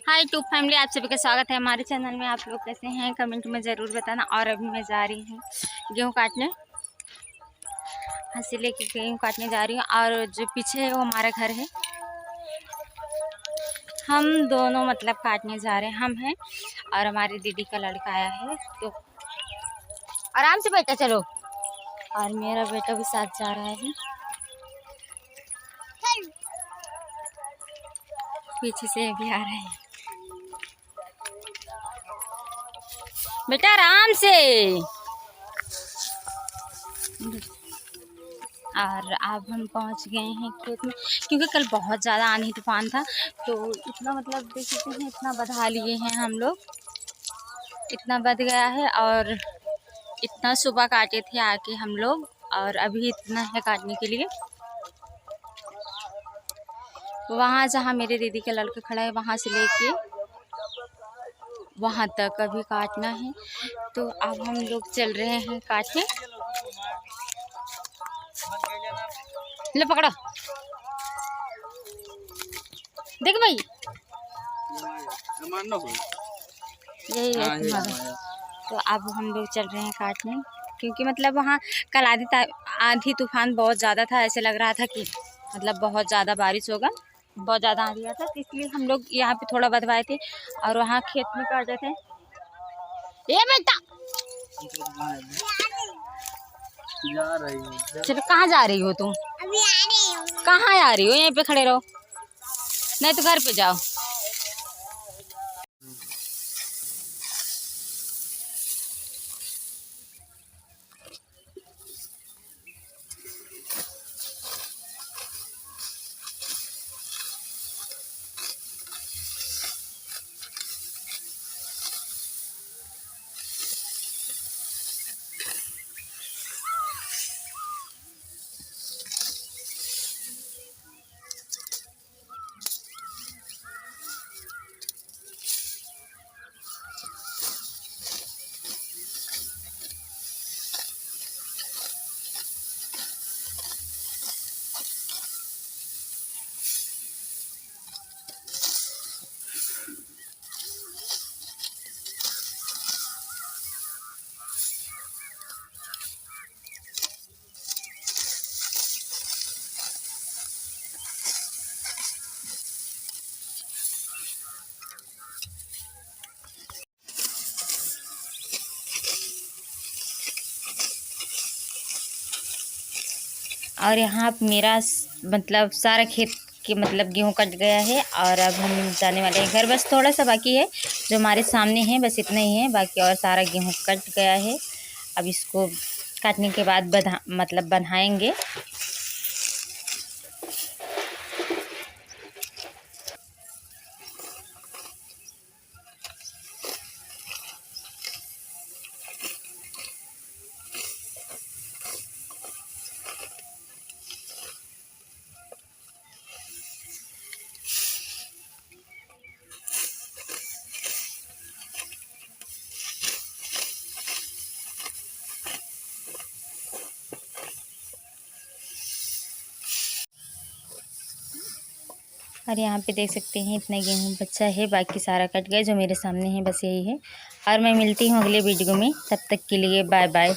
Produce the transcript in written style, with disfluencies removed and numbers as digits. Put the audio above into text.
Hi to family, आप सभी का स्वागत है हमारे चैनल में। आप लोग कैसे हैं कमेंट में ज़रूर बताना। और अभी मैं जा रही हूँ गेहूँ काटने, हंसी लेके गेहूँ काटने जा रही हूँ। और जो पीछे है वो हमारा घर है। हम दोनों मतलब काटने जा रहे हैं, हम हैं और हमारी दीदी का लड़का आया है। तो आराम से बेटा चलो। और मेरा बेटा भी साथ जा रहा है, पीछे से भी आ रहा है। बेटा आराम से। और अब हम पहुंच गए हैं खेत में, क्योंकि कल बहुत ज़्यादा आंधी तूफान था। तो इतना मतलब देख सकते हैं, इतना बधा लिए हैं हम लोग, इतना बध गया है। और इतना सुबह काटे थे आके हम लोग, और अभी इतना है काटने के लिए। वहाँ जहाँ मेरे दीदी का लड़का खड़ा है, वहाँ से लेके वहाँ तक अभी काटना है। तो अब हम लोग चल रहे हैं काटने। ले पकड़ो, देख भाई यही है। तो अब हम लोग चल रहे हैं काटने, क्योंकि मतलब वहाँ कल आंधी तूफान बहुत ज़्यादा था। ऐसे लग रहा था कि मतलब बहुत ज़्यादा बारिश होगा, बहुत ज़्यादा आंधी था। तो इसलिए हम लोग यहाँ पे थोड़ा बधवाए थे और वहाँ खेत में काटे थे। ये बेटा जा रही हूँ। चलो, कहाँ जा रही हो तुम? अभी आ रही हूँ। कहाँ आ रही हो? यहीं पे खड़े रहो, नहीं तो घर पे जाओ। और यहाँ मेरा मतलब सारा खेत के मतलब गेहूँ कट गया है। और अब हम जाने वाले हैं घर। बस थोड़ा सा बाकी है जो हमारे सामने है, बस इतना ही है बाकी, और सारा गेहूँ कट गया है। अब इसको काटने के बाद मतलब बनाएंगे। और यहाँ पे देख सकते हैं इतना गेहूँ बचा है, बाकी सारा कट गया। जो मेरे सामने है बस यही है। और मैं मिलती हूँ अगले वीडियो में, तब तक के लिए बाय बाय।